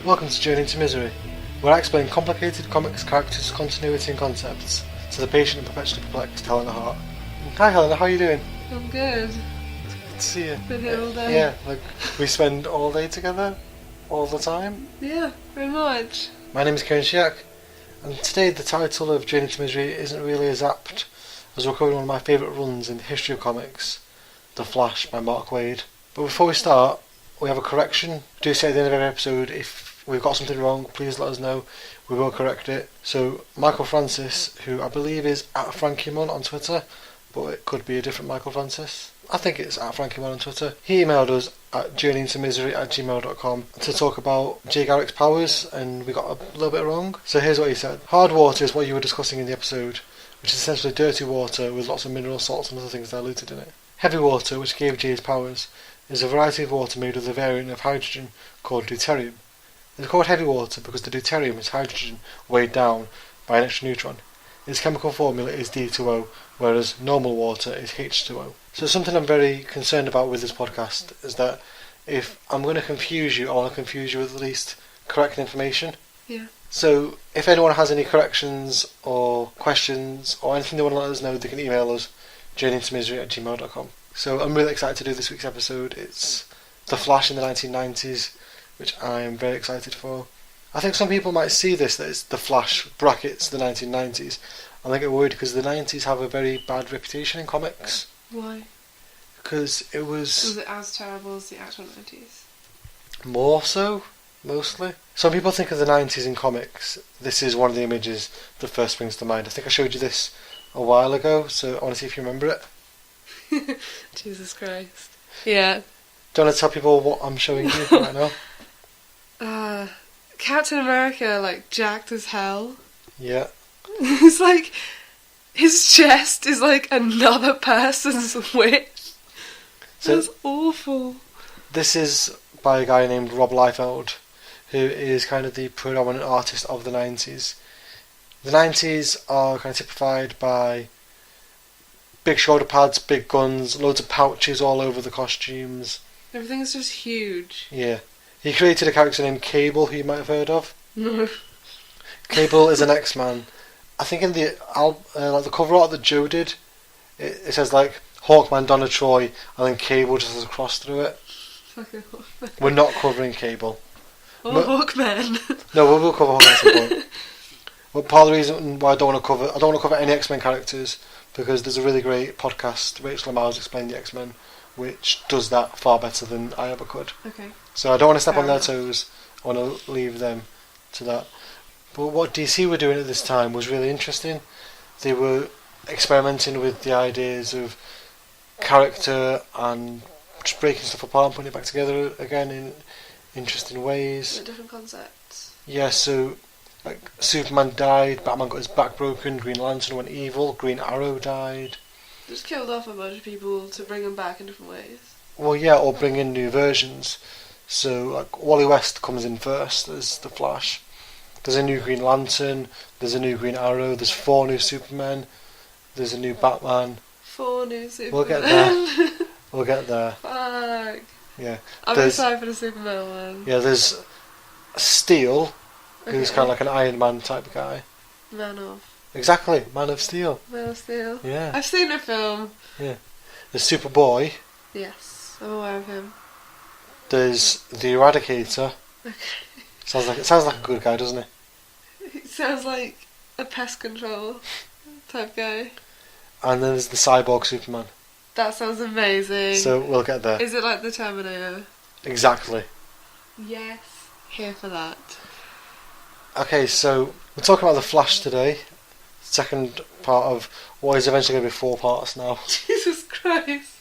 Welcome to Journey into Misery, where I explain complicated comics, characters, continuity and concepts to the patient and perpetually perplexed Helena Hart. Hi Helena, how are you doing? I'm good. Good to see you. Been here all day. Yeah, like we spend all day together, all the time. Yeah, very much. My name is Karen Shiak, and today the title of Journey into Misery isn't really as apt as we're covering one of my favourite runs in the history of comics, The Flash by Mark Waid. But before we start, we have a correction. Do say at the end of every episode, if we've got something wrong, please let us know. We will correct it. So Michael Francis, who I believe is at Frankie Munn on Twitter, but it could be a different Michael Francis. I think it's at Frankie Munn on Twitter. He emailed us at journeyintomisery@gmail.com to talk about Jay Garrick's powers, and we got a little bit wrong. So here's what he said. Hard water is what you were discussing in the episode, which is essentially dirty water with lots of mineral salts and other things diluted in it. Heavy water, which gave Jay his powers, is a variety of water made with a variant of hydrogen called deuterium. It's called heavy water because the deuterium is hydrogen weighed down by an extra neutron. Its chemical formula is D2O, whereas normal water is H2O. So something I'm very concerned about with this podcast is that if I'm going to confuse you, I want to confuse you with at least correct information. Yeah. So if anyone has any corrections or questions or anything they want to let us know, they can email us, journeyintomisery@gmail.com. So I'm really excited to do this week's episode. It's The Flash in the 1990s, which I'm very excited for. I think some people might see this, that it's The Flash brackets the 1990s, and they get worried because the 90s have a very bad reputation in comics. Why? Because it was it as terrible as the actual 90s? more so, mostly. Some people think of the 90s in comics. This is one of the images that first springs to mind. I think I showed you this a while ago, so I want to see if you remember it. Jesus Christ. Yeah. Do you want to tell people what I'm showing you right now? Captain America, like, jacked as hell. Yeah. It's like, his chest is like another person's width. So That's awful. this is by a guy named Rob Liefeld, who is kind of the predominant artist of the 90s. The 90s are kind of typified by big shoulder pads, big guns, loads of pouches all over the costumes. Everything's just huge. Yeah. He created a character named Cable, who you might have heard of. No. Cable is an X-Man. I think in the like the cover art that Joe did, it says like Hawkman, Donna Troy, and then Cable just has a cross through it. Fucking Hawkman. We're not covering Cable. Or Hawkman. No, we'll cover Hawkman at some point. But part of the reason why I don't want to cover any X-Men characters, because there's a really great podcast, Rachel Lamars Explain the X-Men, which does that far better than I ever could. Okay. So I don't want to step Fair on their enough. toes. I want to leave them to that. But what DC were doing at this time was really interesting. They were experimenting with the ideas of character and just breaking stuff apart and putting it back together again in interesting ways. Different concepts. Yeah, so like Superman died, Batman got his back broken, Green Lantern went evil, Green Arrow died. Just killed off a bunch of people to bring them back in different ways. Well, yeah, or bring in new versions. So like Wally West comes in first as the Flash. There's a new Green Lantern, there's a new Green Arrow, there's 4 new Supermen, there's a new Batman. 4 new Supermen. We'll get there. We'll get there. Fuck. Yeah. I'm There's- excited for the Superman one. Yeah, there's Steel, who's Okay. kind of like an Iron Man type guy. Man of Exactly, Man of Steel. Steel. Yeah. I've seen the film. There's Superboy, Yes, I'm aware of him. there's the Eradicator. Okay. Sounds like a good guy, doesn't he? He sounds like a pest control type guy. And then there's the Cyborg Superman. That sounds amazing. So we'll get there. Is it like the Terminator? Exactly. Yes. Here for that. Okay, so we're talking about the Flash today. Second part of what is eventually going to be 4 parts now. Jesus Christ.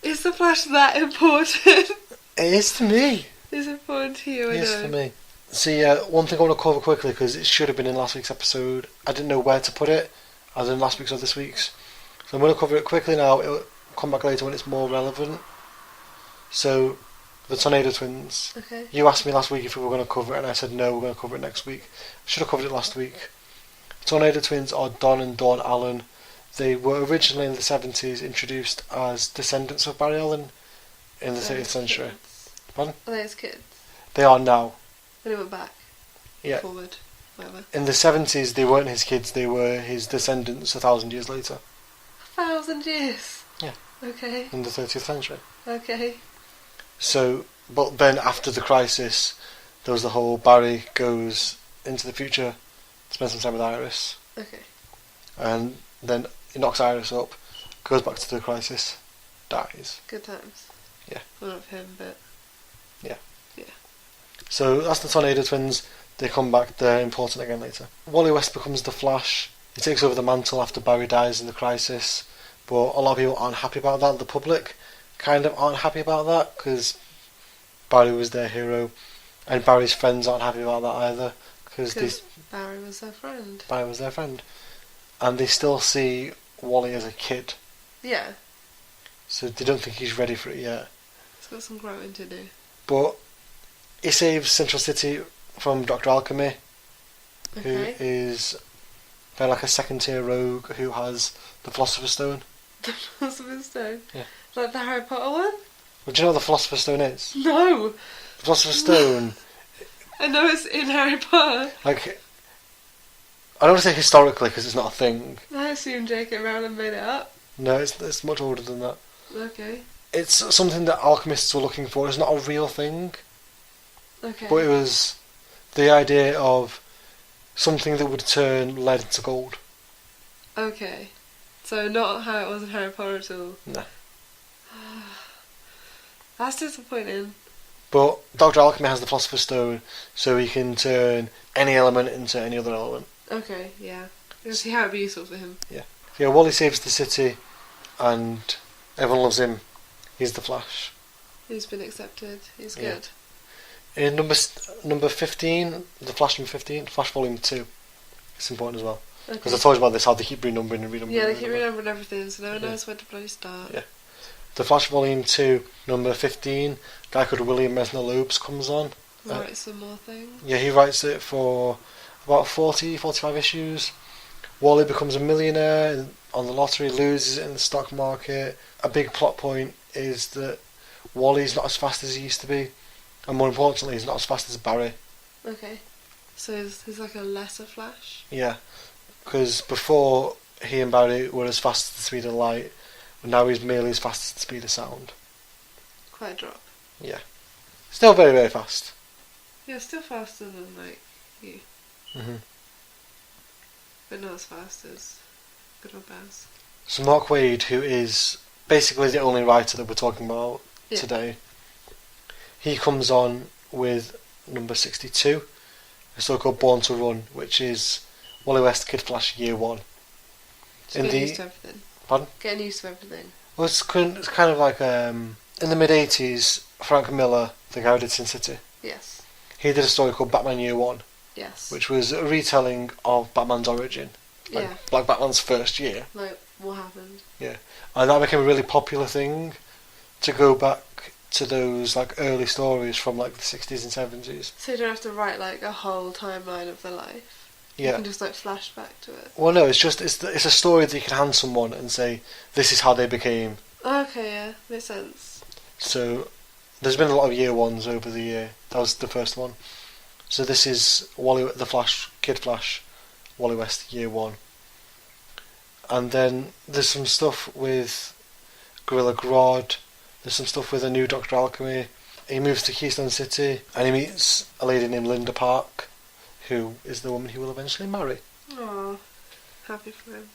Is the Flash that important? It is to me. It's important to you, I It is know. to me. So yeah, one thing I want to cover quickly, because it should have been in last week's episode. I didn't know where to put it, either in last week's or this week's. So I'm going to cover it quickly now. It'll come back later when it's more relevant. So, the Tornado Twins. Okay. You asked me last week if we were going to cover it, and I said no, we're going to cover it next week. I should have covered it last week. Tornado Twins are Don and Dawn Allen. They were originally in the 70s introduced as descendants of Barry Allen in the 30th century. Pardon? Are they his kids? They are now. Then he went back. Yeah. Forward. Whatever. In the 70s, they weren't his kids, they were his descendants 1,000 years later. 1,000 years? Yeah. Okay. In the 30th century. Okay. So, but then after the crisis, there was the whole Barry goes into the future to spend some time with Iris. Okay. And then he knocks Iris up, goes back to the crisis, dies. Good times. Yeah. Well, not for him, but... Yeah. Yeah. So that's the Tornado Twins. They come back, they're important again later. Wally West becomes the Flash. He takes over the mantle after Barry dies in the crisis. But a lot of people aren't happy about that. The public kind of aren't happy about that because Barry was their hero. And Barry's friends aren't happy about that either because Barry was their friend. Barry was their friend. And they still see Wally as a kid. Yeah. So they don't think he's ready for it yet. He's got some growing to do. But he saves Central City from Dr. Alchemy, Okay. who is kind of like a second tier rogue who has the Philosopher's Stone. The Philosopher's Stone? Yeah. Like the Harry Potter one? Well, do you know what the Philosopher's Stone is? No! The Philosopher's Stone, I know it's in Harry Potter. like, I don't want to say historically because it's not a thing. I assume J.K. Rowling made it up. No, it's much older than that. Okay. It's something that alchemists were looking for. It's not a real thing. Okay. But it was the idea of something that would turn lead into gold. Okay. So not how it was in Harry Potter at all. No. That's disappointing. But Dr. Alchemy has the Philosopher's Stone, so he can turn any element into any other element. Okay, yeah. You'll see how it'd be useful for him. Yeah, Wally saves the city, and everyone loves him. He's the Flash. He's been accepted. He's Yeah. good. In number 15, the Flash number 15, Flash Volume 2. It's important as well. Because Okay. I told you about this, how they keep renumbering and renumbering. Yeah, they and keep renumbering. remembering everything, so no one Yeah. knows where to bloody start. Yeah. The Flash Volume 2, number 15, a guy called William Mesner Loebs comes on. Write some more things. Yeah, he writes it for about 45 issues. Wally becomes a millionaire on the lottery, loses it in the stock market. A big plot point is that Wally's not as fast as he used to be. And more importantly, he's not as fast as Barry. Okay. So he's like a lesser Flash? Yeah, because before he and Barry were as fast as the speed of light, but now he's merely as fast as the speed of sound. Quite a drop. Yeah. Still very, very fast. Yeah, still faster than, like, you. hmm But not as fast as good old Baz. So Mark Waid, who is basically the only writer that we're talking about Yeah. today, he comes on with number 62, a story called Born to Run, which is Wally West Kid Flash Year 1. Just In getting the- used to everything. Pardon? Getting used to everything. Well, it's kind of like in the mid 80s, Frank Miller, the guy who did Sin City, Yes. he did a story called Batman Year 1, Yes. which was a retelling of Batman's origin, like, Yeah. like Batman's first year. Like, what happened? And that became a really popular thing to go back to those like early stories from like the 60s and 70s. So you don't have to write, like, a whole timeline of their life. You Yeah. can just, like, flash back to it. Well, no, it's a story that you can hand someone and say, this is how they became. Okay, yeah. Makes sense. So there's been a lot of year ones over the year. That was the first one. So this is the Flash, Kid Flash, Wally West Year 1. And then there's some stuff with Gorilla Grodd. There's some stuff with a new Dr. Alchemy. He moves to Keystone City and he meets a lady named Linda Park, who is the woman he will eventually marry. Aw. Happy for him.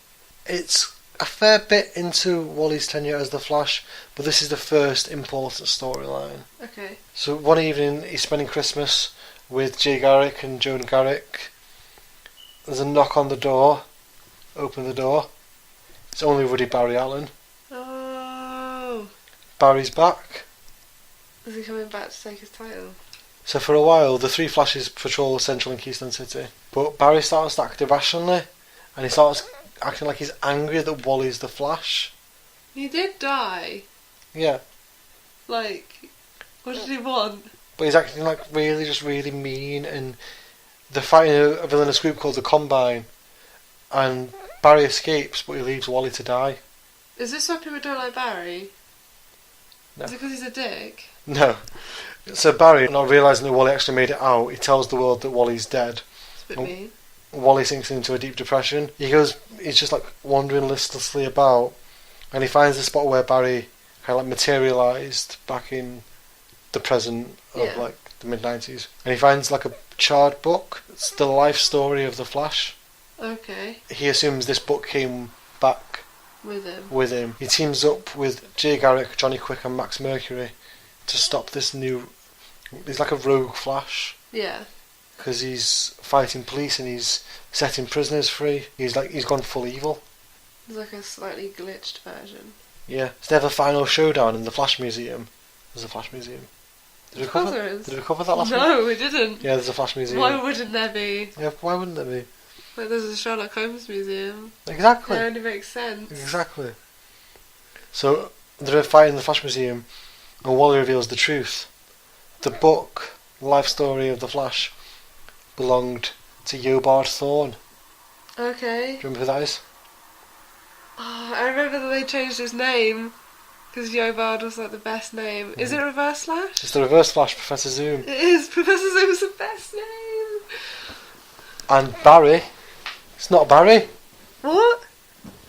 It's a fair bit into Wally's tenure as the Flash, but this is the first important storyline. Okay. So one evening he's spending Christmas with Jay Garrick and Joan Garrick. There's a knock on the door. Open the door. It's only Woody Barry Allen. Oh. Barry's back. Is he coming back to take his title? So for a while the three Flashes patrol Central and Keystone City. But Barry starts to act irrationally and he starts acting like he's angry that Wally's the Flash. He did die. Yeah. Like, what did he want? But he's acting like really mean, and they're fighting a villainous group called the Combine, and Barry escapes, but he leaves Wally to die. Is this why people don't like Barry? No. Is it because he's a dick? No, So Barry, not realising that Wally actually made it out, he tells the world that Wally's dead. It's a bit mean. Wally sinks into a deep depression. He's just like wandering listlessly about, and he finds the spot where Barry kind of like materialised back in the present of like the mid-90s. And he finds like a charred book. It's the life story of the Flash. Okay. He assumes this book came back with him. He teams up with Jay Garrick, Johnny Quick and Max Mercury to stop this new... He's like a rogue Flash. Yeah. Because he's fighting police and he's setting prisoners free. He's gone full evil. It's like a slightly glitched version. Yeah. So they have a final showdown in the Flash Museum. There's a Flash Museum. Did we cover that last week? No, we didn't. Yeah, there's a Flash Museum. Why wouldn't there be? Yeah, why wouldn't there be? Like, there's a Sherlock Holmes museum. Exactly. That only makes sense. Exactly. So, they're fighting in the Flash Museum, and Wally reveals the truth. The book, Life Story of the Flash, belonged to Yobard Thorne. Okay. Do you remember who that is? Oh, I remember that they changed his name, because Yobard was like the best name. Is it Reverse Flash? It's the Reverse Flash, Professor Zoom. It is. Professor Zoom's the best name. And Barry. It's not Barry. What?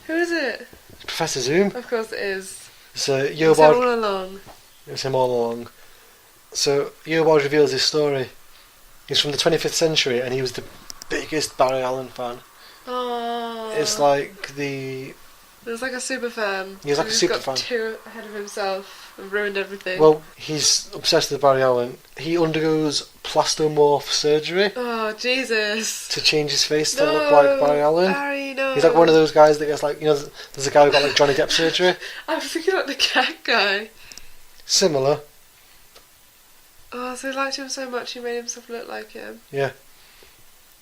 Who is it? It's Professor Zoom. Of course it is. So It's Yobard. him all along. It's him all along. So Yobard reveals his story. He's from the 25th century, and he was the biggest Barry Allen fan. Oh. It's like the... He's like a super fan. He's like a super got fan. too ahead of himself and ruined everything. Well, he's obsessed with Barry Allen. He undergoes plastomorph surgery Oh, Jesus. to change his face to look like Barry Allen. Barry, no. He's like one of those guys that gets like, there's a guy who got like Johnny Depp surgery. I was thinking like the cat guy. Similar. Oh, so he liked him so much he made himself look like him. Yeah.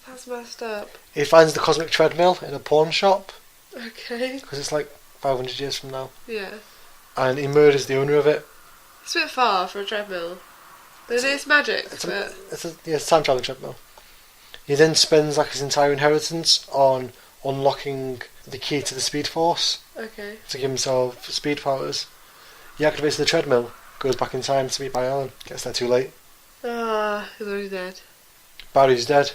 That's messed up. He finds the cosmic treadmill in a pawn shop Okay. because it's like 500 years from now. Yeah. And he murders the owner of it. It's a bit far for a treadmill. But it's magic. It's a time traveling treadmill. He then spends like his entire inheritance on unlocking the key to the Speed Force Okay. to give himself speed powers. He activates the treadmill, goes back in time to meet Barry Allen, gets there too late. Ah, he's already dead. Barry's dead.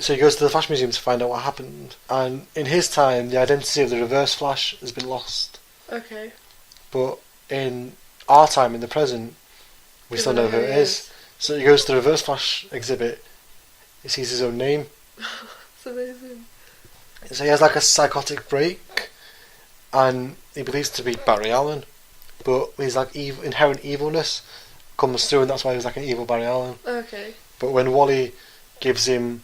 So he goes to the Flash Museum to find out what happened. And in his time, the identity of the Reverse Flash has been lost. Okay. But in our time, in the present, we still know who it is. So he goes to the Reverse Flash exhibit. He sees his own name. It's amazing. So he has like a psychotic break, and he believes to be Barry Allen, but his like inherent evilness comes through, and that's why he's like an evil Barry Allen. Okay. But when Wally gives him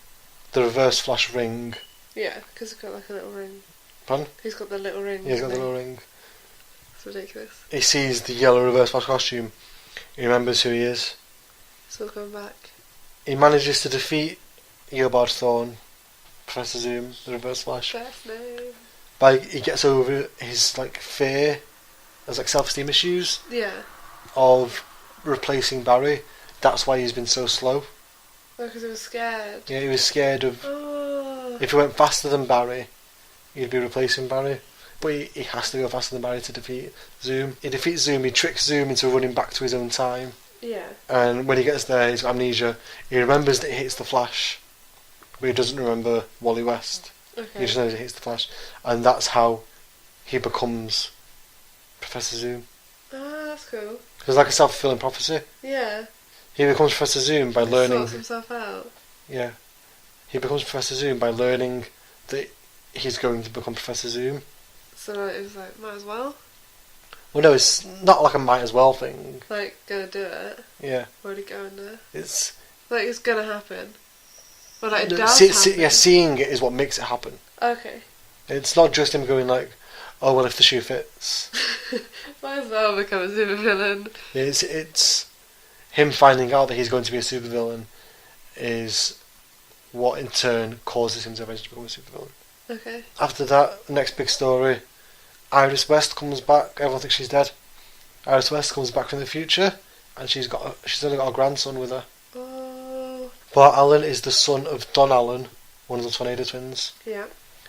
the Reverse Flash ring, Yeah, because he's got like a little ring. pardon? He's got the little ring. Yeah, he's got the little ring. It's ridiculous. He sees the yellow Reverse Flash costume. He remembers who he is. Still going back. He manages to defeat Eobard Thorne, Professor Zoom, the Reverse Flash. Best name. He gets over his like fear, his like self-esteem issues Yeah. of replacing Barry. That's why he's been so slow. Oh, because he was scared. Yeah, he was scared of Oh. if he went faster than Barry, he'd be replacing Barry. But he has to go faster than Barry to defeat Zoom. He defeats Zoom. He tricks Zoom into running back to his own time. Yeah. And when he gets there, he's got amnesia. He remembers that he hits the Flash, but he doesn't remember Wally West. Okay. He just knows he hits the Flash, and that's how he becomes Professor Zoom. Ah, that's cool. It's like a self-fulfilling prophecy. Yeah. He becomes Professor Zoom by learning. Sorts himself out. Yeah, he becomes Professor Zoom by learning that he's going to become Professor Zoom. So like, it was like, might as well. Well, no, it's not like a might as well thing. Like, gonna do it. Yeah, Already going there. it's Like, it's gonna happen. Or like, it no, does happen. yeah, seeing it is what makes it happen. Okay. It's not just him going like, oh well, if the shoe fits. Might as well become a supervillain. It's him finding out that he's going to be a supervillain is what in turn causes him to eventually become a supervillain. Okay. After that, next big story, Iris West comes back. Everyone thinks she's dead. Iris West comes back from the future, and she's only got a grandson with her. Oh. Bart Allen is the son of Don Allen, one of the Tornado Twins, Yeah.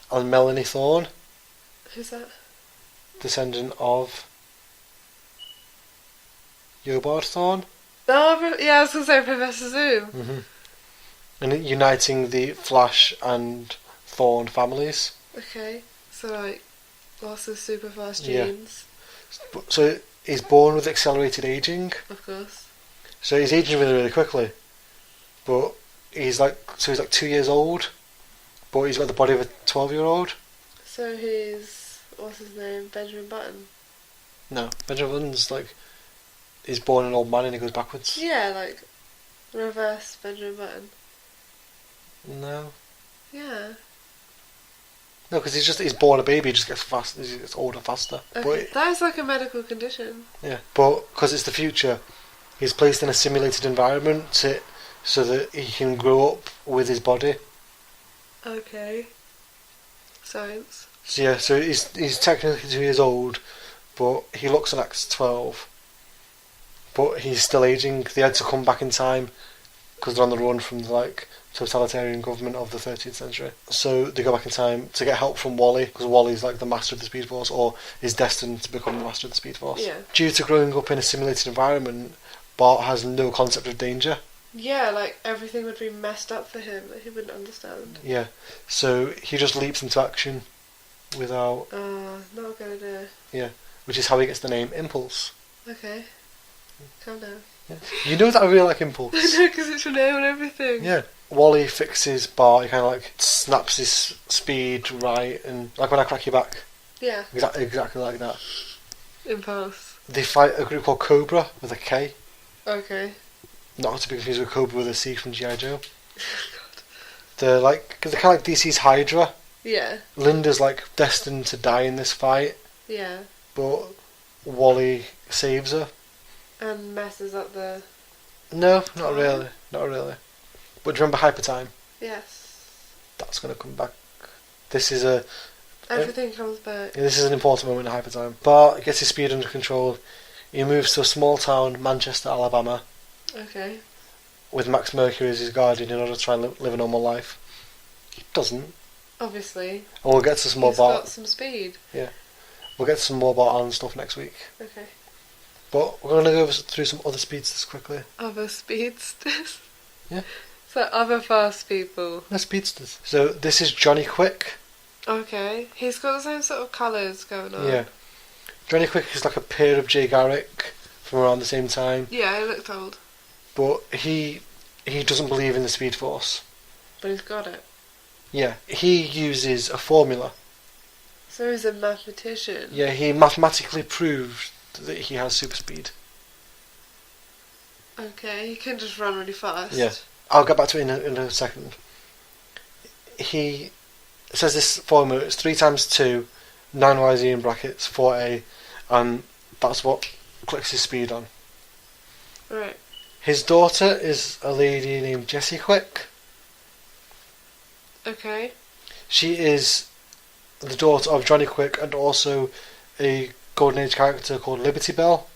and Melanie Thorne, Who's that? descendant of Yobard Thorne. Oh, yeah, I was going to say Professor Zoom. Mm-hmm. And uniting the Flash and Thorn families. Okay, so like, lots of super fast Yeah. genes. So he's born with accelerated aging. Of course. So he's aging really, really quickly. But he's like 2 years old. But he's got the body of a 12-year-old. So he's, what's his name, Benjamin Button? No, Benjamin Button's like, he's born an old man and he goes backwards. Yeah, like, reverse Benjamin Button. No. Yeah. No, because he's born a baby, he just gets fast, he gets older faster. Okay. But That is like a medical condition. yeah, but because it's the future, he's placed in a simulated environment so that he can grow up with his body. Okay. Science. So yeah, so he's technically 2 years old, but he looks and acts 12. But he's still aging. They had to come back in time because they're on the run from the like totalitarian government of the 13th century. So they go back in time to get help from Wally, because Wally's like the master of the Speed Force, or is destined to become the master of the Speed Force. Yeah. Due to growing up in a simulated environment, Bart has no concept of danger. Yeah, like everything would be messed up for him that he wouldn't understand. Yeah, so he just leaps into action without, Not a good idea. yeah, which is how he gets the name Impulse. Okay. Calm down. Yeah. You know that I really like Impulse. I know, because it's your name and everything. Yeah. Wally fixes Bart, he kind of like snaps his speed right, and like when I crack your back. Yeah. Exactly like that. Impulse. They fight a group called Cobra with a K. Okay. Not to be confused with Cobra with a C from G.I. Joe. They're kind of like DC's Hydra. Yeah. Linda's like destined to die in this fight, Yeah. but Wally saves her. And messes up the... No, not really. Not really. But do you remember Hyper Time? Yes. That's going to come back. This is Everything comes back. this is an important moment in Hyper Time. Bart gets his speed under control. He moves to a small town, Manchester, Alabama, Okay. with Max Mercury as his guardian in order to try and live a normal life. He doesn't. Obviously. And we'll get to some more He's Bart. got some speed. We'll get to some more Bart Allen stuff next week. Okay. But we're going to go through some other speedsters quickly. Other speedsters? Yeah. So other fast people. No speedsters. So this is Johnny Quick. Okay. He's got the same sort of colours going on. Yeah. Johnny Quick is like a peer of Jay Garrick from around the same time. Yeah, he looked old. But he doesn't believe in the Speed Force. But he's got it. Yeah. He uses a formula. So he's a mathematician. Yeah, he mathematically proved that he has super speed. Okay, he can just run really fast. Yeah. I'll get back to it in a second. He says this formula is 3 times 2, 9YZ in brackets, 4A, and that's what clicks his speed on. Right. His daughter is a lady named Jessie Quick. Okay. She is the daughter of Johnny Quick and also a Golden Age character called Liberty Bell.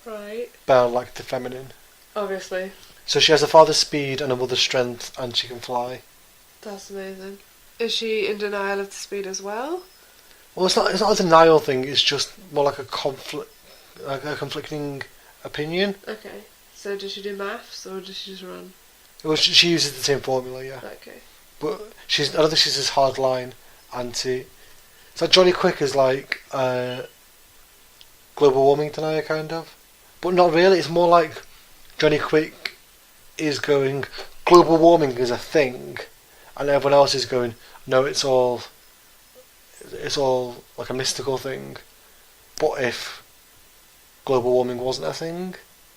Right. Bell, like the feminine. Obviously. So she has a father's speed and a mother's strength, and she can fly. That's amazing. Is she in denial of the speed as well? Well, it's not a denial thing. It's just more like a conflicting opinion. Okay. So does she do maths or does she just run? Well, she uses the same formula, yeah. Okay. But I don't think she's as hardline anti. So Johnny Quick is like global warming denier, kind of, but not really. It's more like Johnny Quick is going, global warming is a thing, and everyone else is going, no, it's all like a mystical thing. But if global warming wasn't a thing,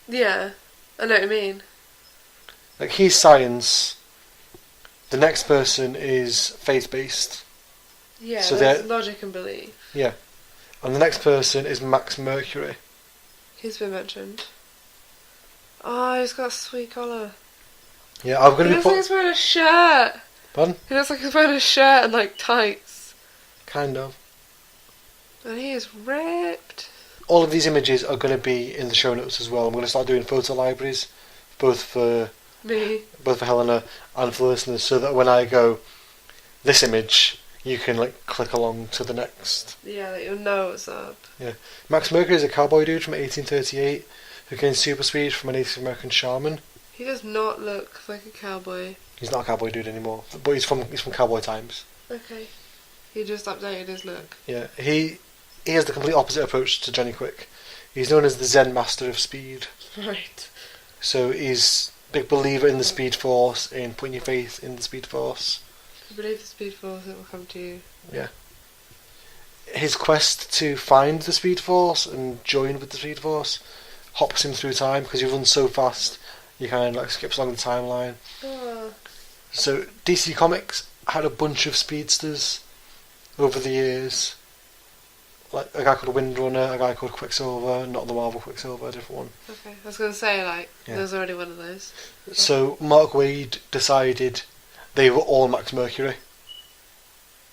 Yeah, I know what you mean. like he's science, the next person is faith-based. Yeah, So that's they're- logic and belief. Yeah. And the next person is Max Mercury. He's been mentioned. Oh, he's got a sweet collar. Yeah, I'm He going to be looks like he's wearing a shirt. Pardon? He looks like he's wearing a shirt and like tights. Kind of. And he is ripped. All of these images are going to be in the show notes as well. I'm going to start doing photo libraries, both for Me. Helena and for listeners, so that when I go, this image, you can like click along to the next. Yeah, that you'll know what's up. Max Mercury is a cowboy dude from 1838 who gains super speed from a Native American shaman. He does not look like a cowboy. He's not a cowboy dude anymore, but he's from cowboy times. Okay. He just updated his look. Yeah, he has the complete opposite approach to Johnny Quick. He's known as the Zen Master of Speed. Right. So he's a big believer in the Speed Force, in putting your faith in the Speed Force. If you believe the Speed Force, it will come to you. Yeah. His quest to find the Speed Force and join with the Speed Force hops him through time because he runs so fast. He kind of like skips along the timeline. Oh. So DC Comics had a bunch of speedsters over the years. Like a guy called Windrunner, a guy called Quicksilver, not the Marvel Quicksilver, a different one. Okay, I was going to say, there's already one of those. So Mark Waid decided they were all Max Mercury.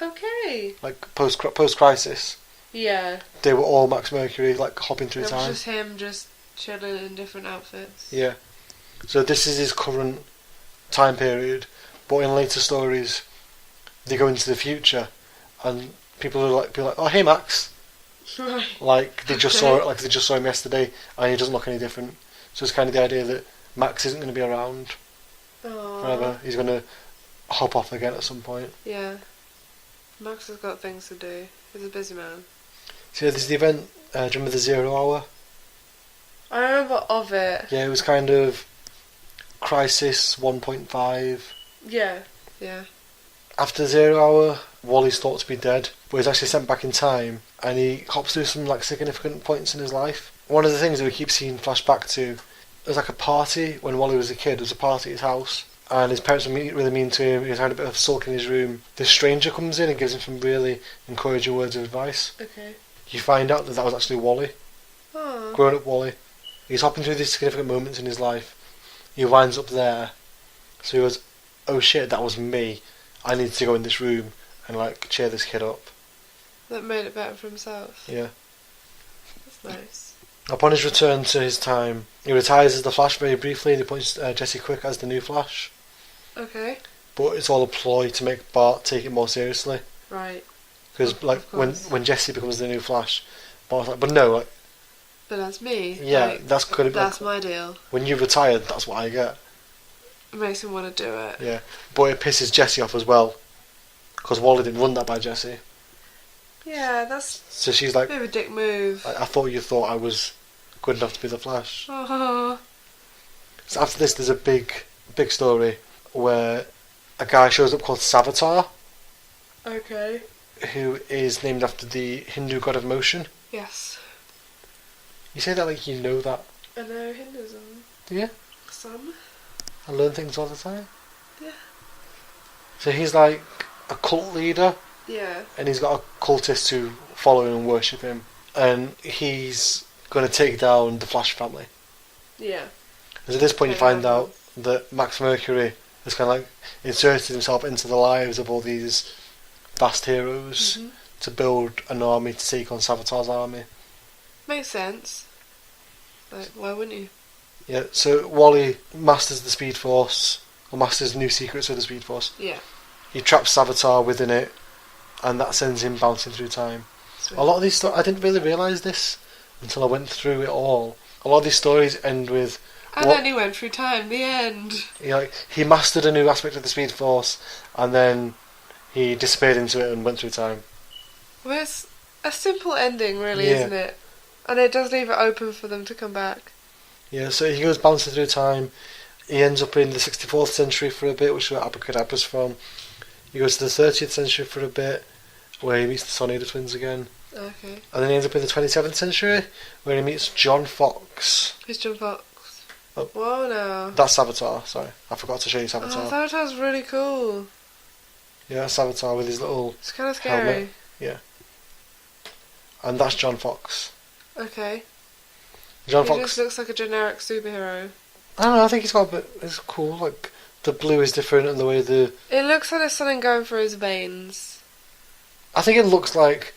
Okay. Like post-crisis, Yeah. they were all Max Mercury, like hopping through It was time. just him just chilling in different outfits. Yeah. So this is his current time period, but in later stories, they go into the future, and people are be like, "Oh, hey, Max!" Right. Like they just saw him yesterday, and he doesn't look any different. So it's kind of the idea that Max isn't going to be around forever. He's going to hop off again at some point. Yeah. Max has got things to do. He's a busy man. So there's the event. Do you remember the 0 Hour? I remember of it. Yeah, it was kind of Crisis 1.5. Yeah. Yeah. After 0 Hour, Wally's thought to be dead, but he's actually sent back in time, and he hops through some like significant points in his life. One of the things that we keep seeing flash back to, there's like a party when Wally was a kid. There was a party at his house, and his parents were really mean to him. He was having a bit of sulk in his room. This stranger comes in and gives him some really encouraging words of advice. Okay. You find out that was actually Wally, Oh. grown up Wally. He's hopping through these significant moments in his life. He winds up there, so he goes, "Oh shit, that was me. I need to go in this room and like cheer this kid up." That made it better for himself. Yeah. That's nice. Upon his return to his time, he retires as the Flash very briefly, and he appoints Jesse Quick as the new Flash. Okay. But it's all a ploy to make Bart take it more seriously. Right. Because when Jesse becomes the new Flash, Bart's like, "But no, like, But that's me. yeah, Like, that's gonna be that's my deal." when you retired. That's what I get." It makes him want to do it. Yeah, but it pisses Jesse off as well, because Wally didn't run that by Jesse. Yeah, that's So she's a like, bit of a dick move. I thought you thought I was good enough to be the Flash. Oh. So after this, there's a big story where a guy shows up called Savitar, Okay. who is named after the Hindu god of motion. Yes. You say that like you know that. I know Hinduism. Do you? Some. I learn things all the time. Yeah. So he's like a cult leader, Yeah. and he's got a cultist who follow him and worship him, and he's going to take down the Flash family. Yeah. And at this point, you find out that Max Mercury has kind of like inserted himself into the lives of all these vast heroes to build an army to take on Savitar's army. Makes sense. Like, why wouldn't you? Yeah, so Wally masters the Speed Force, or masters new secrets of the Speed Force. Yeah. He traps Savitar within it, and that sends him bouncing through time. Sweet. A lot of these stories, I didn't really realise this until I went through it all. A lot of these stories end with And then he went through time. The end. he mastered a new aspect of the Speed Force, and then he disappeared into it and went through time. Well, it's a simple ending, really, Yeah. isn't it? And it does leave it open for them to come back. Yeah, so he goes bouncing through time. He ends up in the 64th century for a bit, which is where Abracadabra's from. He goes to the 30th century for a bit, where he meets the Tornado Twins again. Okay. And then he ends up in the 27th century, where he meets John Fox. Who's John Fox? Oh. Whoa, no. That's Savitar, sorry. I forgot to show you Oh, Savitar. Savitar's really cool. Yeah, Savitar with his little It's kind of scary. helmet. Yeah. And that's John Fox. Okay. John He Fox. just looks like a generic superhero. I don't know, I think he's got a bit. It's cool, like, the blue is different and the way the. It looks like there's something going through his veins. I think it looks like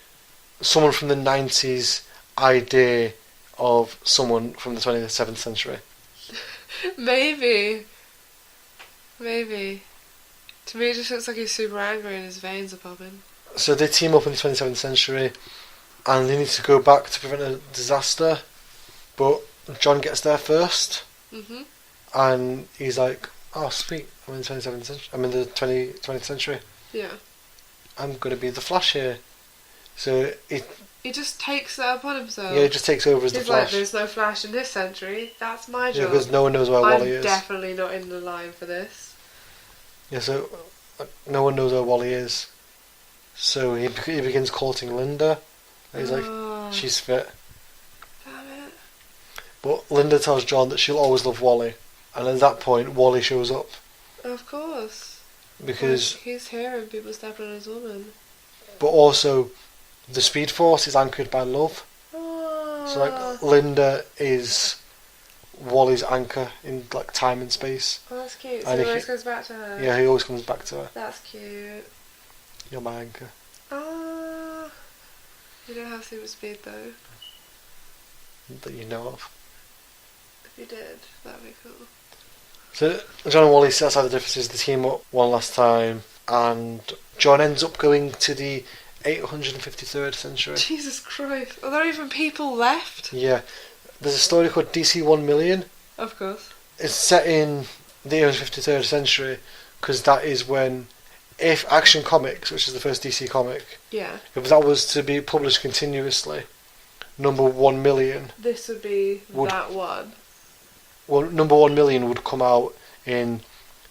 someone from the 90s idea of someone from the 27th century. Maybe. Maybe. To me, it just looks like he's super angry and his veins are popping. So they team up in the 27th century, and they need to go back to prevent a disaster. But John gets there first, Mhm. and he's like, "Oh, sweet! I'm in the 27th century. I'm in the 20th century. Yeah. I'm going to be the Flash here." So He just takes that upon himself. he just takes over as the He's Flash. like, there's no Flash in this century. That's my Yeah, job. because no one knows where Wally I'm is. definitely not in the line for this. Yeah, so no one knows where Wally is. So he begins courting Linda. And he's like, she's fit. Damn it. But Linda tells John that she'll always love Wally. And at that point, Wally shows up. Of course. Because... he's hearing people stepping on his woman. But also, the Speed Force is anchored by love. Oh. So like, Linda is Wally's anchor in like time and space. Oh, that's cute. So And he always goes back to her. Yeah, he always comes back to her. That's cute. You're my anchor. Ah. You don't have super speed though. That you know of. If you did, that'd be cool. So John and Wally set aside the differences, they team up one last time, and John ends up going to the 853rd century. Jesus Christ. Are there even people left? Yeah. There's a story called DC 1 Million. Of course. It's set in the 853rd century, because that is when, if Action Comics, which is the first DC comic, Yeah. if that was to be published continuously, number 1 million... This would be that one. Well, number 1 million would come out in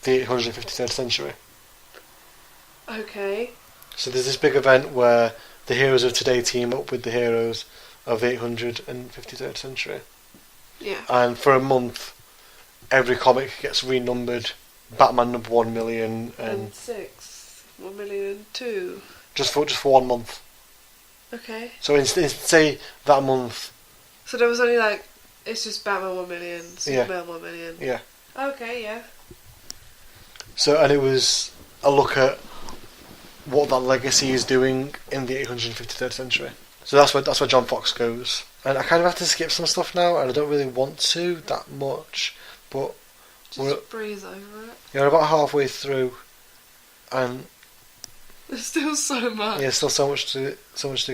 the 853rd century. Okay. So there's this big event where the heroes of today team up with the heroes of the 853rd century. Yeah. And for a month, every comic gets renumbered. Batman number 1 million And 6. 1,000,002. just for 1 month. Okay. So say that month. So there was only like, it's just Batman 1 million, Superman Yeah. 1 million. Yeah. Okay, yeah. So, and it was a look at what that legacy is doing in the 853rd century. So that's where John Fox goes. And I kind of have to skip some stuff now, and I don't really want to that much, but Just breeze over it. you're about halfway through, and There's still so much. yeah, still so much to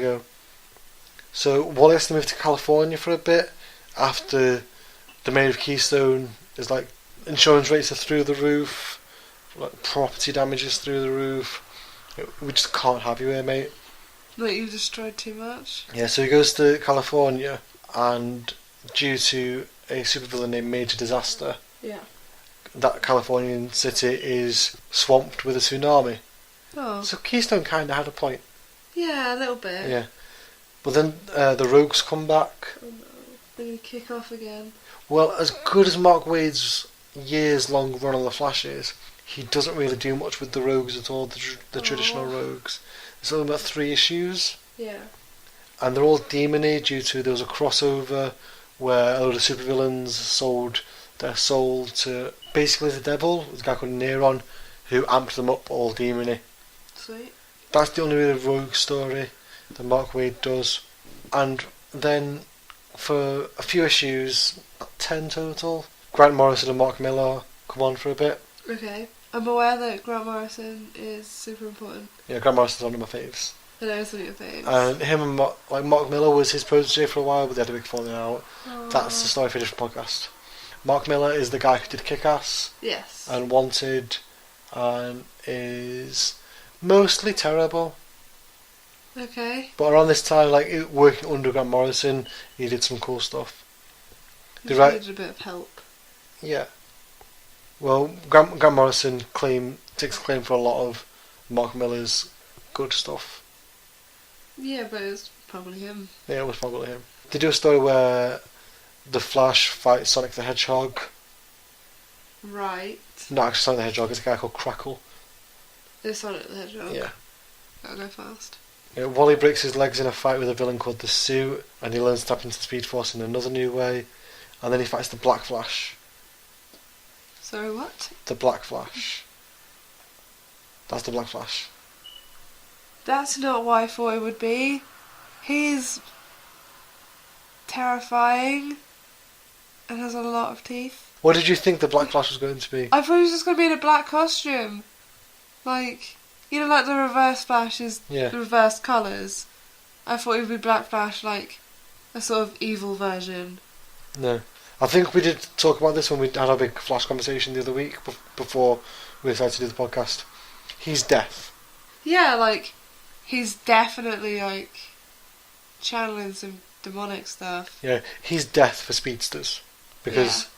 go. So Wally has to move to California for a bit after the mayor of Keystone is like, insurance rates are through the roof, like property damage is through the roof. We just can't have you here, mate. Like, you've destroyed too much. Yeah, so he goes to California, and due to a supervillain named Major Disaster, Yeah. that Californian city is swamped with a tsunami. Oh. So Keystone kind of had a point. Yeah, a little bit. Yeah. But then the Rogues come back. Oh no. They're going to kick off again. Well, as good as Mark Waid's years-long run on the Flash is, he doesn't really do much with the Rogues at all, the traditional Rogues. It's only about 3 issues. Yeah. And they're all demony due to there was a crossover where a load of supervillains sold their soul to basically the devil, a guy called Neron, who amped them up all demony. Sweet. That's the only real Rogue story that Mark Waid does. And then for a few issues, 10 total, Grant Morrison and Mark Millar come on for a bit. Okay. I'm aware that Grant Morrison is super important. Yeah, Grant Morrison's one of my faves. I know it's one of your faves. And him and Mark Millar was his protege for a while, but they had a big falling out. Aww. That's the story for a different podcast. Mark Millar is the guy who did Kick-Ass Yes. and Wanted, and is mostly terrible. Okay. But around this time, like working under Grant Morrison, he did some cool stuff. He Right. needed a bit of help. Yeah. Well, Grant Morrison takes claim for a lot of Mark Millar's good stuff. Yeah, but it's probably him. Yeah, it was probably him. They do a story where the Flash fights Sonic the Hedgehog. Right. Not actually Sonic the Hedgehog, it's a guy called Crackle. It's Sonic the Hedgehog. Yeah. Gotta go fast. Yeah, Wally breaks his legs in a fight with a villain called the Suit, and he learns to tap into the Speed Force in another new way. And then he fights the Black Flash. Sorry, what? The Black Flash. That's the Black Flash. That's not what I thought it would be. He's terrifying and has a lot of teeth. What did you think the Black Flash was going to be? I thought he was just going to be in a black costume. Like, you know, like the reverse Flash is Yeah. the reverse colours. I thought it would be Black Flash, like a sort of evil version. No. I think we did talk about this when we had our big Flash conversation the other week before we decided to do the podcast. He's death. Yeah, like, he's definitely, like, channeling some demonic stuff. Yeah, he's death for speedsters. Because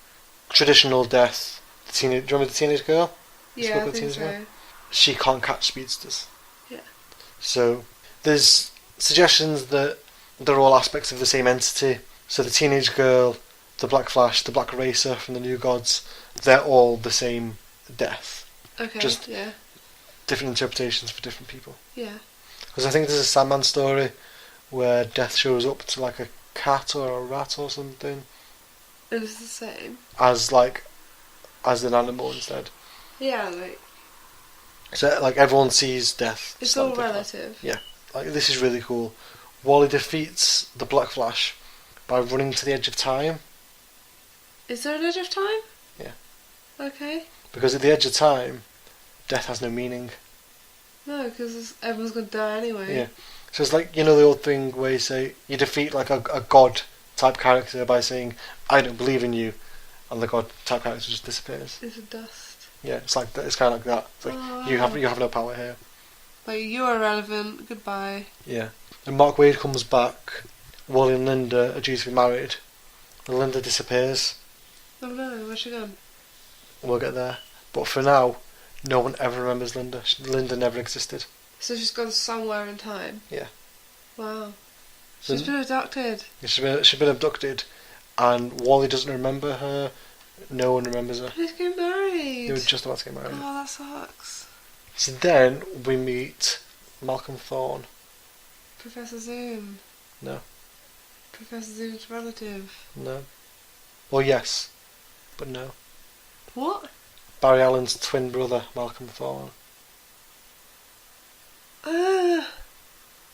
traditional death, do you remember the teenage girl? Yeah, I think so. She can't catch speedsters. Yeah. So, there's suggestions that they're all aspects of the same entity. So the teenage girl, the Black Flash, the Black Racer from the New Gods, they're all the same death. Okay, Just different interpretations for different people. Yeah. Because I think there's a Sandman story where death shows up to like a cat or a rat or something. And it's the same. As an animal instead. Yeah, like... So like everyone sees death. It's all relative. Yeah. Like this is really cool. Wally defeats the Black Flash by running to the edge of time. Is there an edge of time? Yeah. Okay. Because at the edge of time, death has no meaning. No, because everyone's going to die anyway. Yeah. So it's like, you know the old thing where you say, you defeat like a god type character by saying, I don't believe in you, and the god type character just disappears. It's a dust. Yeah, it's like that. It's kind of like that. It's like, you have no power here. Like, you're irrelevant, goodbye. Yeah. And Mark Waid comes back, Wally and Linda are due to be married, and Linda disappears. Oh no, where's she gone? We'll get there. But for now, no one ever remembers Linda. Linda never existed. So she's gone somewhere in time? Yeah. Wow. She's been abducted. She's been abducted, and Wally doesn't remember her. No one remembers her. He's getting married. They were just about to get married. Oh, that sucks. So then we meet Malcolm Thorne. Professor Zoom. No. Professor Zoom's relative. No. Well, yes, but no. What? Barry Allen's twin brother, Malcolm Thorne.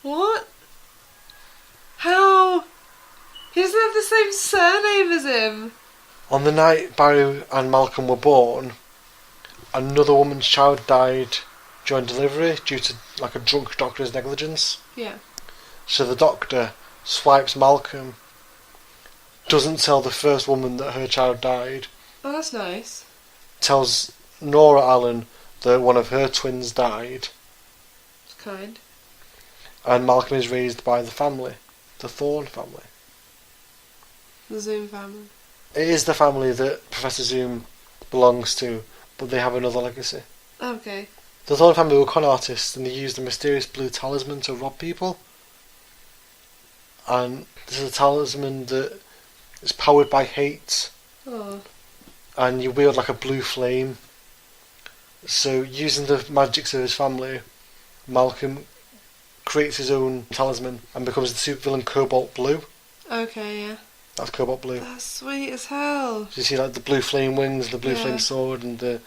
What? How? He doesn't have the same surname as him. On the night Barry and Malcolm were born, another woman's child died during delivery due to like a drunk doctor's negligence. Yeah. So the doctor swipes Malcolm, doesn't tell the first woman that her child died, Oh, that's nice. tells Nora Allen that one of her twins died, It's kind. and Malcolm is raised by the family, the Thorne family. The Zoom family. It is the family that Professor Zoom belongs to, but they have another legacy. Okay. The Thorne family were con artists, and they used a mysterious blue talisman to rob people. And this is a talisman that is powered by hate, Oh. and you wield like a blue flame. So using the magics of his family, Malcolm creates his own talisman and becomes the supervillain Cobalt Blue. Okay, yeah. That's Cobalt Blue. That's sweet as hell. So you see like the blue flame wings, the blue flame sword, and the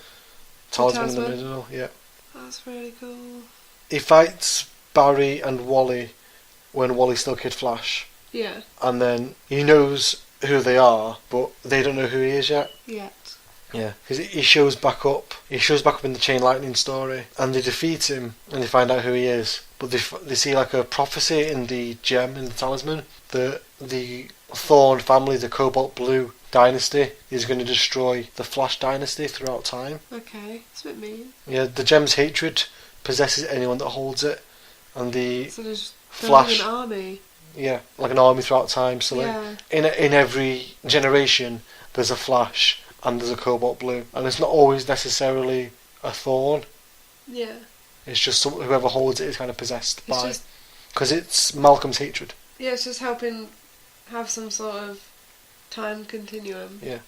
talisman in the talisman. middle. Yeah. That's really cool. He fights Barry and Wally when Wally's still Kid Flash, Yeah. and then he knows who they are, but they don't know who he is yet. Yet. Yeah, because he shows back up. He shows back up in the Chain Lightning story, and they defeat him, and they find out who he is. But they see like a prophecy in the gem, in the talisman, that the Thorne family, the Cobalt Blue dynasty, is going to destroy the Flash dynasty throughout time. Okay. It's a bit mean. Yeah, the gem's hatred possesses anyone that holds it, and the So there's Flash, an army. yeah, like an army throughout time. So like Yeah. in every generation, there's a Flash and there's a Cobalt Blue, and it's not always necessarily a Thorne. Yeah. It's just whoever holds it is kind of possessed It's by, just, because it's Malcolm's hatred. yeah, it's just helping have some sort of time continuum. Yeah.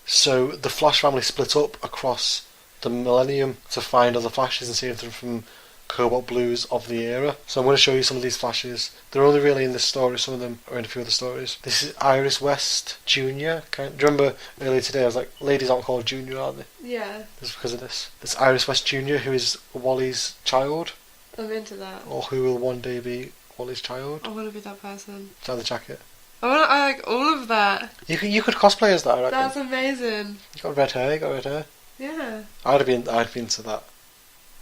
So the Flash family split up across the millennium to find other Flashes and save them from Cobalt Blues of the era. So I'm going to show you some of these Flashes. They're only really in this story, some of them are in a few other stories. This is Iris West Jr. Do you remember earlier today I was like, ladies aren't called Junior, are they? Yeah. It's because of this. It's Iris West Jr., who is Wally's child, I'm into that. or who will one day be Wally's child. I want to be that person. Is that the jacket? I like all of that. You could cosplay as that, I reckon. That's amazing. You got red hair, Yeah. I'd be into that.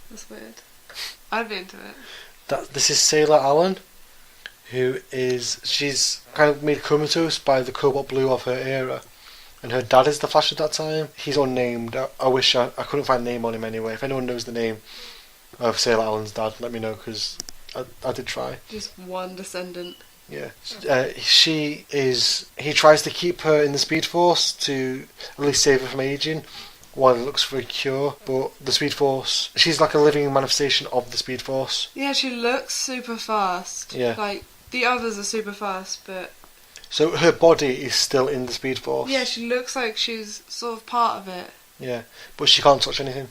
That's weird. I'd be into it. This is Sailor Allen, she's kind of made comatose by the Cobalt Blue of her era, and her dad is the Flash at that time. He's unnamed. I wish I couldn't find a name on him anyway. If anyone knows the name of Sailor Alan's dad, let me know, because I did try. Just one descendant. Yeah. He tries to keep her in the Speed Force to at least save her from aging while he looks for a cure, but the Speed Force, she's like a living manifestation of the Speed Force. Yeah, she looks super fast. Yeah. Like, the others are super fast, but... So her body is still in the Speed Force. Yeah, she looks like she's sort of part of it. Yeah, but she can't touch anything.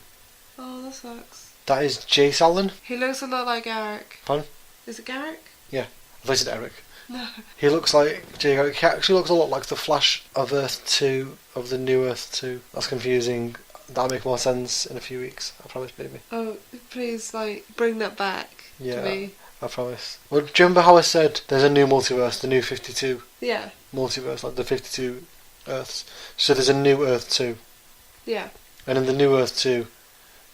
Oh, that sucks. That is Jace Allen. He looks a lot like Eric. Pardon? Is it Garrick? Yeah, I thought you said Eric. No. He looks like Jay Garrick. He actually looks a lot like the Flash of Earth 2, of the new Earth 2. That's confusing. That'll make more sense in a few weeks, I promise, baby. Oh, please, like, bring that back to me. I promise. Well, do you remember how I said there's a new multiverse, the new 52 Yeah. multiverse, like the 52 Earths? So there's a new Earth 2. Yeah. And in the new Earth 2,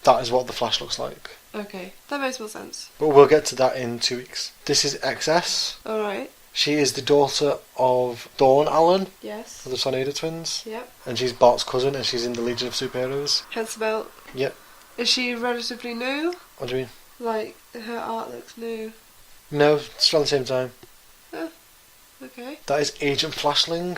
that is what the Flash looks like. Okay, that makes more sense. But we'll get to that in 2 weeks. This is XS. Alright. She is the daughter of Dawn Allen, Yes. of the Tornado Twins. Yep. And she's Bart's cousin, and she's in the Legion of Superheroes. Hence the belt. Yep. Is she relatively new? What do you mean? Like, her art looks new. No, it's around the same time. Okay. That is Agent Flashling,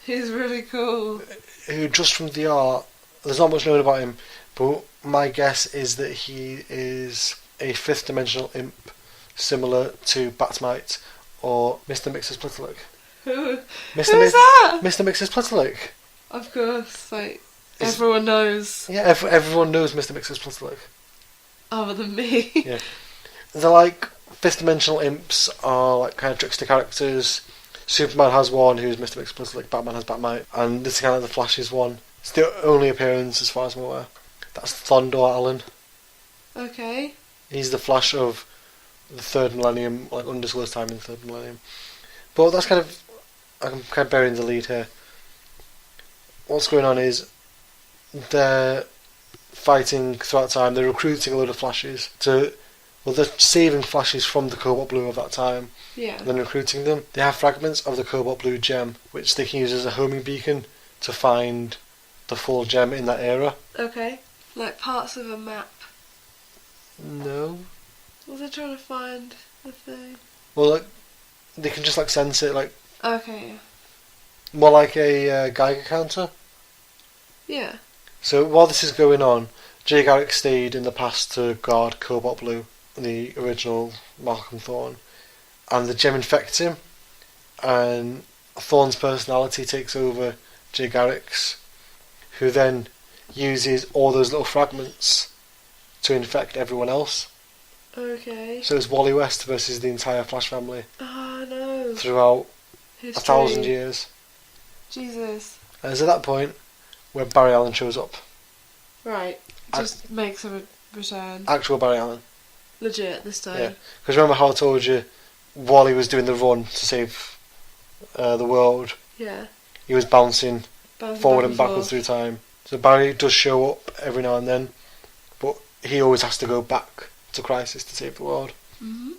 He's really cool. who just from the art, there's not much known about him, but my guess is that he is a fifth dimensional imp, similar to Batmite or Mr. Mix's Plitterlick. Who's Mr. that? Mr. Mix's Plitterlick. Of course, like, everyone knows. Yeah, everyone knows Mr. Mix's Plitterlick. Other than me. Yeah. They're like fifth dimensional imps are like kind of trickster characters. Superman has one who's Mr. Mix's Plitterlick, Batman has Batmite, and this is kind of the Flash's one. It's the only appearance as far as I'm aware. That's Thondor Allen. Okay. He's the Flash of the third millennium, like undisclosed time in the third millennium. But that's kind of, I'm kind of burying the lead here. What's going on is they're fighting throughout time. They're recruiting a load of Flashes they're saving Flashes from the Cobalt Blue of that time. Yeah. And then recruiting them. They have fragments of the Cobalt Blue gem, which they can use as a homing beacon to find the full gem in that era. Okay. Like parts of a map. No. Was I trying to find the thing? Well, like, they can just like sense it, like Okay. more like a Geiger counter. Yeah. So while this is going on, Jay Garrick stayed in the past to guard Cobalt Blue, the original Malcolm Thorne, and the gem infects him, and Thorne's personality takes over Jay Garrick's, who then uses all those little fragments to infect everyone else. Okay. So it's Wally West versus the entire Flash family Oh no. throughout History. 1,000 years. Jesus. And it's at that point where Barry Allen shows up. Right. Just makes a return. Actual Barry Allen. Legit this time. Yeah. Because remember how I told you Wally was doing the run to save the world? Yeah. He was bouncing forward and backwards forth. through time. So Barry does show up every now and then, but he always has to go back to Crisis to save the world. Mhm.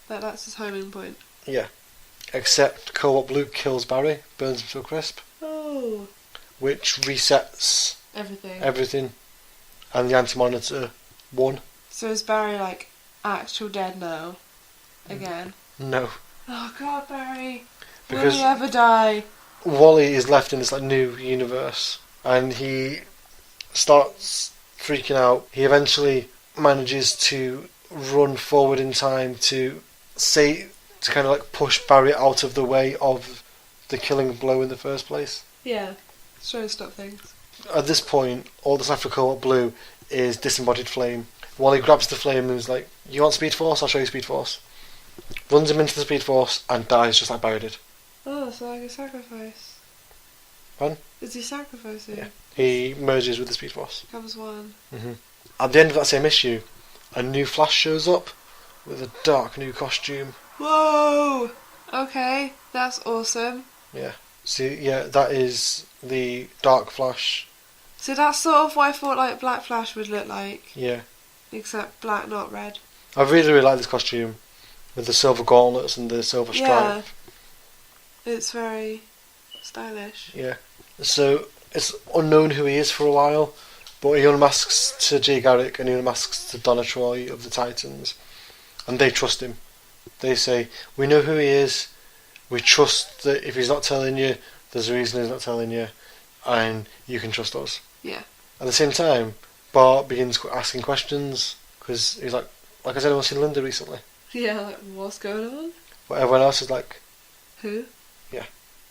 That's his homing point. Yeah. Except Cobalt Blue kills Barry, burns him to a crisp, Oh. which resets Everything. and the Anti-Monitor won. So is Barry like actual dead now? Again? No. Oh god, Barry. Because Will he ever die? Wally is left in this like new universe, and he starts freaking out. He eventually manages to run forward in time to kind of like push Barry out of the way of the killing blow in the first place. Yeah. It's trying to stop things. At this point, all that's left for Cobalt Blue is disembodied flame. Wally grabs the flame and is like, "You want Speed Force? I'll show you Speed Force." Runs him into the Speed Force and dies just like Barry did. Oh, so like a sacrifice. Pardon? Is he sacrificing? Yeah. He merges with the Speed Force. Becomes one. At the end of that same issue, a new Flash shows up with a dark new costume. Whoa! Okay, that's awesome. Yeah. See, yeah, that is the Dark Flash. So that's sort of what I thought like Black Flash would look like. Yeah. Except black, not red. I really, really like this costume with the silver gauntlets and the silver stripe. Yeah. It's very stylish. Yeah. So it's unknown who he is for a while, but he unmasks to Jay Garrick and he unmasks to Donna Troy of the Titans, and they trust him. They say, we know who he is, we trust that if he's not telling you, there's a reason he's not telling you, and you can trust us. Yeah. At the same time, Bart begins asking questions, because he's like, has anyone seen Linda recently? Yeah, like, what's going on? But everyone else is like, who? Yeah.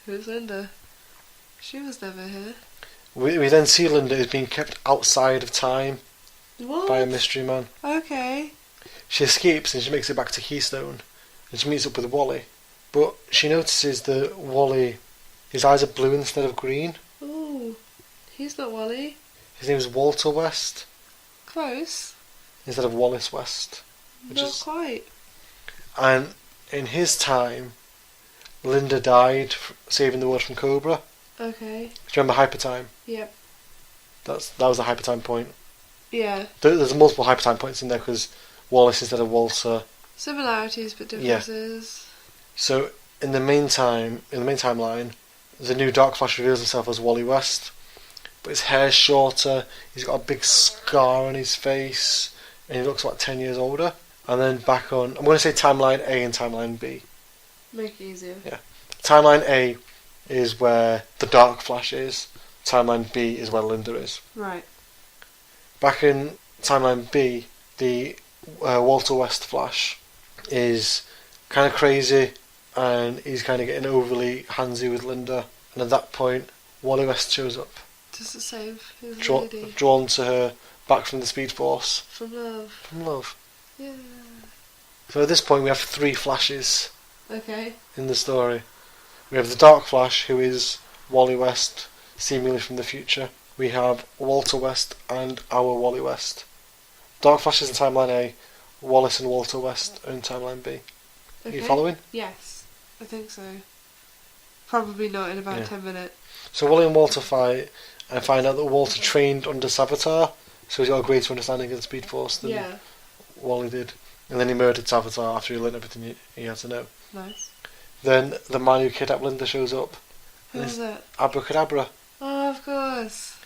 Who's Linda? She was never here. We then see Linda is being kept outside of time What? by a mystery man. Okay. She escapes and she makes it back to Keystone, and she meets up with Wally. But she notices that Wally, his eyes are blue instead of green. Ooh, he's not Wally. His name is Walter West Close. instead of Wallace West. Not quite. And in his time, Linda died saving the world from Cobra. Okay. Do you remember Hypertime? Yep. That was the Hypertime point. Yeah. There's multiple Hypertime points in there because Wallace instead of Walter. Similarities but differences. So in the main timeline, the new Dark Flash reveals himself as Wally West, but his hair's shorter. He's got a big scar on his face, and he looks about 10 years older. And then back on, I'm going to say timeline A and timeline B. Make it easier. Yeah. Timeline A is where the Dark Flash is. Timeline B is where Linda is. Right. Back in timeline B, the Walter West Flash is kind of crazy, and he's kind of getting overly handsy with Linda. And at that point, Wally West shows up, Just to save his lady. drawn to her back from the Speed Force. From love. From love. Yeah. So at this point, we have 3 Flashes Okay. in the story. We have the Dark Flash, who is Wally West, seemingly from the future. We have Walter West and our Wally West. Dark Flash is in timeline A, Wallace and Walter West are in timeline B. Okay. Are you following? Yes, I think so. Probably not in about 10 minutes. So Wally and Walter fight and find out that Walter trained under Savitar, so he's got a greater understanding of the Speed Force than Wally did. And then he murdered Savitar after he learned everything he had to know. Nice. Then the man who kidnapped Linda shows up. Who was that? Abracadabra. Oh, of course.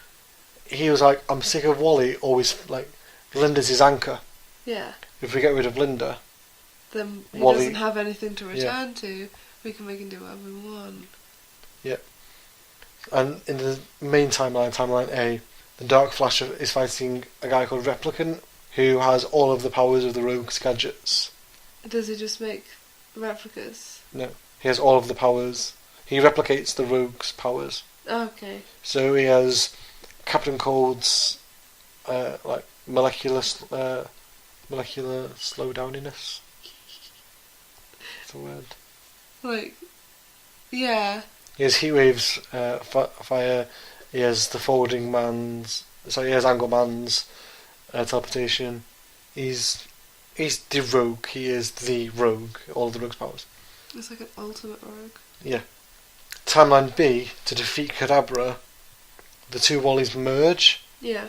He was like, I'm sick of Wally always, like, Linda's his anchor. Yeah. If we get rid of Linda, Then he Wally, doesn't have anything to return to. We can make him do whatever we want. Yeah. And in the main timeline A, the Dark Flash is fighting a guy called Replicant, who has all of the powers of the Rogue's gadgets. Does he just make replicas? No. He has all of the powers. He replicates the Rogue's powers. Okay. So he has Captain Cold's like molecular slowdowniness. That's a word. Like, yeah. He has Heatwave's fire. He has the folding man's. So he has Angleman's teleportation. He's the rogue. He is the rogue. All of the rogue's powers. It's like an ultimate rogue. Yeah. Timeline B, to defeat Kadabra, the two Wallys merge. Yeah.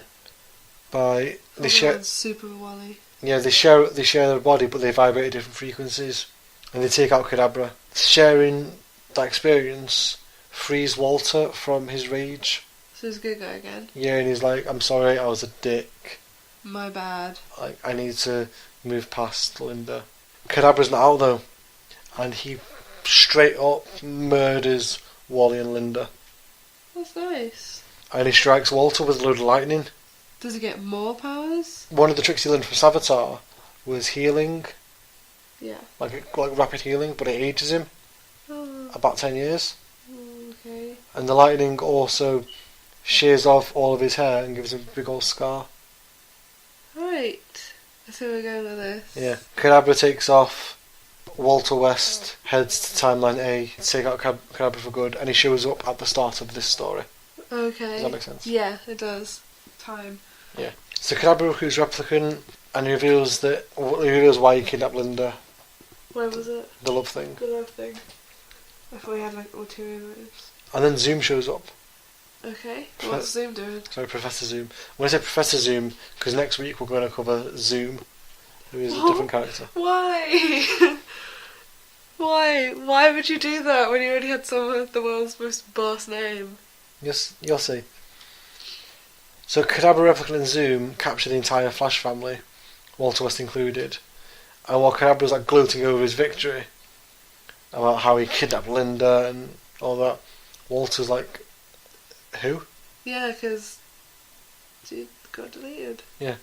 They share. Super Wally. Yeah, they share their body, but they vibrate at different frequencies, and they take out Kadabra. Sharing that experience frees Walter from his rage. So he's a good guy again. Yeah, and he's like, "I'm sorry, I was a dick. My bad. Like, I need to move past Linda." Kadabra's not out though, and he straight up murders Wally and Linda. That's nice. And he strikes Walter with a load of lightning. Does he get more powers? One of the tricks he learned from Savitar was healing, Yeah. like rapid healing, but it ages him Oh, about 10 years. okay. And the lightning also shears off all of his hair and gives him a big old scar. Right. I see where we're going with this. Yeah. Kadabra takes off. Walter West heads to timeline A to take out Kadabra for good, and he shows up at the start of this story. Okay. Does that make sense? Yeah, it does. Time. Yeah. So Kadabra recruits Replicant, and he reveals why he kidnapped Linda. Where was it? The love thing. The love thing. I thought we had like ulterior motives. And then Zoom shows up. Okay. What's Zoom doing? Sorry, Professor Zoom. When I say Professor Zoom, because next week we're going to cover Zoom, who is a different character. Why? Why? Why would you do that when you already had someone with the world's most boss name? Yes, you'll see. So Kadabra, Replicant and Zoom capture the entire Flash family, Walter West included. And while Kadabra's like gloating over his victory, about how he kidnapped Linda and all that, Walter's like, who? Yeah, because she got deleted. Yeah.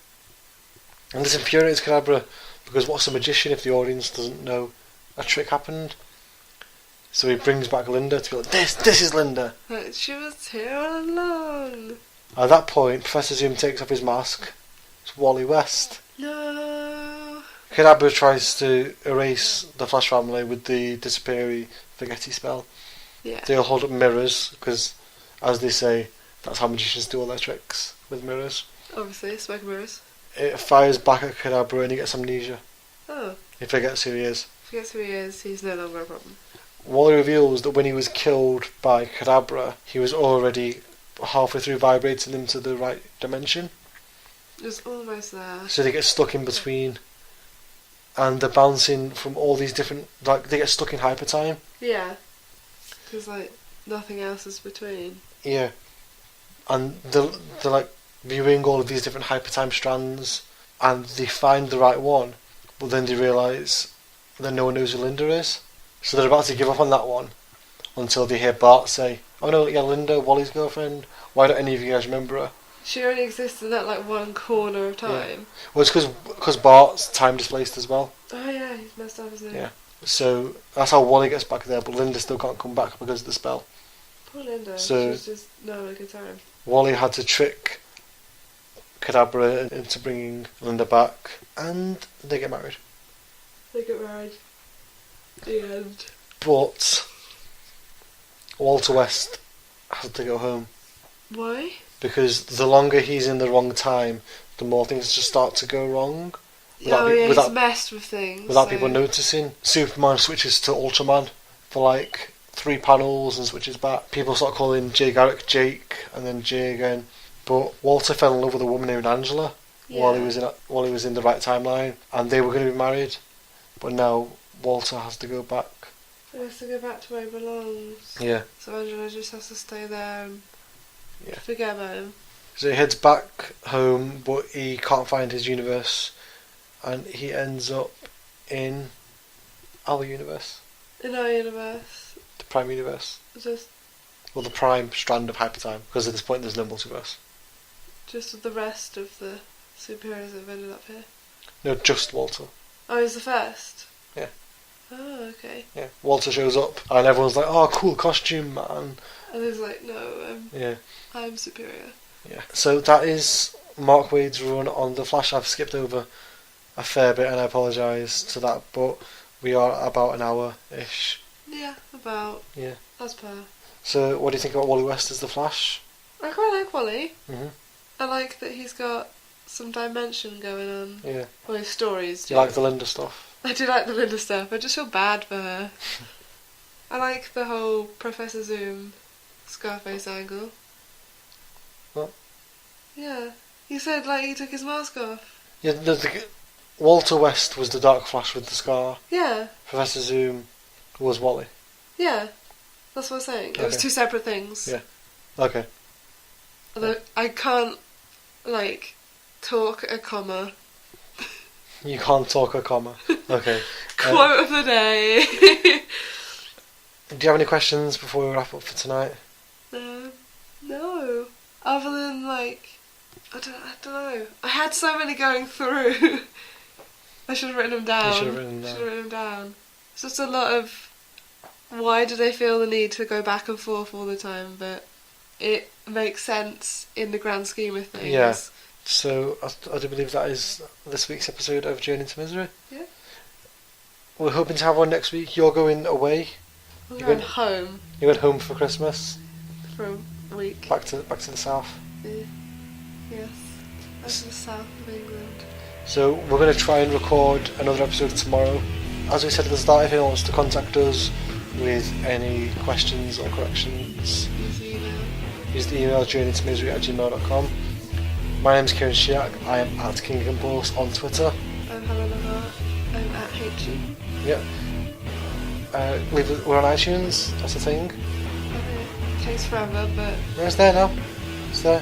And this infuriates Kadabra, because what's a magician if the audience doesn't know a trick happened? So he brings back Linda to be like, this is Linda. Like, she was here all along. At that point, Professor Zoom takes off his mask. It's Wally West. No. Kadabra tries to erase the Flash family with the disappeary forgetty spell. Yeah. They all hold up mirrors, because, as they say, that's how magicians do all their tricks, with mirrors. Obviously, smoke and mirrors. It fires back at Kadabra and he gets amnesia. Oh. He forgets who he is. Forgets who he is, he's no longer a problem. Wally reveals that when he was killed by Kadabra, he was already halfway through vibrating into the right dimension. It was almost there. So they get stuck in between. And they're bouncing from all these different... Like, they get stuck in hyper time. Yeah. Because, like, nothing else is between. Yeah. And they're like, viewing all of these different hyper time strands. And they find the right one. But then they realise that no one knows who Linda is. So they're about to give up on that one until they hear Bart say, "Oh no, yeah, Linda, Wally's girlfriend. Why don't any of you guys remember her?" She only exists in that like one corner of time. Yeah. Well, it's because Bart's time displaced as well. Oh yeah, he's messed up, isn't he? Yeah. So that's how Wally gets back there, but Linda still can't come back because of the spell. Poor Linda. So she's just not having a good time. Wally had to trick Kadabra into bringing Linda back, and they get married. They get married. The end. But Walter West has to go home. Why? Because the longer he's in the wrong time, the more things just start to go wrong. He's messed with things. Without people noticing. Superman switches to Ultraman for like 3 panels and switches back. People start calling Jay Garrick Jake and then Jay again. But Walter fell in love with a woman named Angela while he was in the right timeline, and they were going to be married. But now Walter has to go back. He has to go back to where he belongs. Yeah. So Angela just has to stay there and forget about him. So he heads back home, but he can't find his universe, and he ends up in our universe. In our universe. The Prime Universe. Just. Well, the Prime strand of hypertime, because at this point there's no multiverse. Just with the rest of the superheroes that have ended up here. No, just Walter. Oh, he's the first? Yeah. Oh, okay. Yeah, Walter shows up, and everyone's like, "Oh, cool costume, man." And he's like, "No, I'm superior." Yeah. So that is Mark Waid's run on The Flash. I've skipped over a fair bit, and I apologise to that, but we are about an hour-ish. Yeah, about. Yeah. As per. So, what do you think about Wally West as the Flash? I quite like Wally. Mhm. I like that he's got some dimension going on. Yeah. Well, his stories. Do you like the Linda stuff? I do like the Linda stuff. I just feel bad for her. I like the whole Professor Zoom Scarface angle. What? Yeah. He said, like, he took his mask off. Yeah, Walter West was the Dark Flash with the scar. Yeah. Professor Zoom was Wally. Yeah. That's what I'm saying. It was 2 separate things. Yeah. Okay. Although I can't, like, talk a comma. You can't talk a comma. Okay. Quote of the day. Do you have any questions before we wrap up for tonight? No. Other than, like, I don't know. I had so many going through. I should have written them down. You should have written them down. It's just a lot of why do they feel the need to go back and forth all the time, but it makes sense in the grand scheme of things. Yeah. So I do believe that is this week's episode of Journey to Misery. Yeah. We're hoping to have one next week. You're going away. I'm going home. You went home for Christmas. For a week. Back to the south. Yeah. Yes. Back to the south of England. So we're going to try and record another episode tomorrow. As we said at the start, if anyone wants to contact us with any questions or corrections, use the email journeytomisery@gmail.com. My name is Kieran Shiak. I am at King and Boss on Twitter. I'm Helena Hart. I'm at HG. Yeah. We're on iTunes. That's the thing. Okay. Takes forever, but No, it's there now. It's there.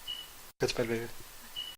Go to bed, baby.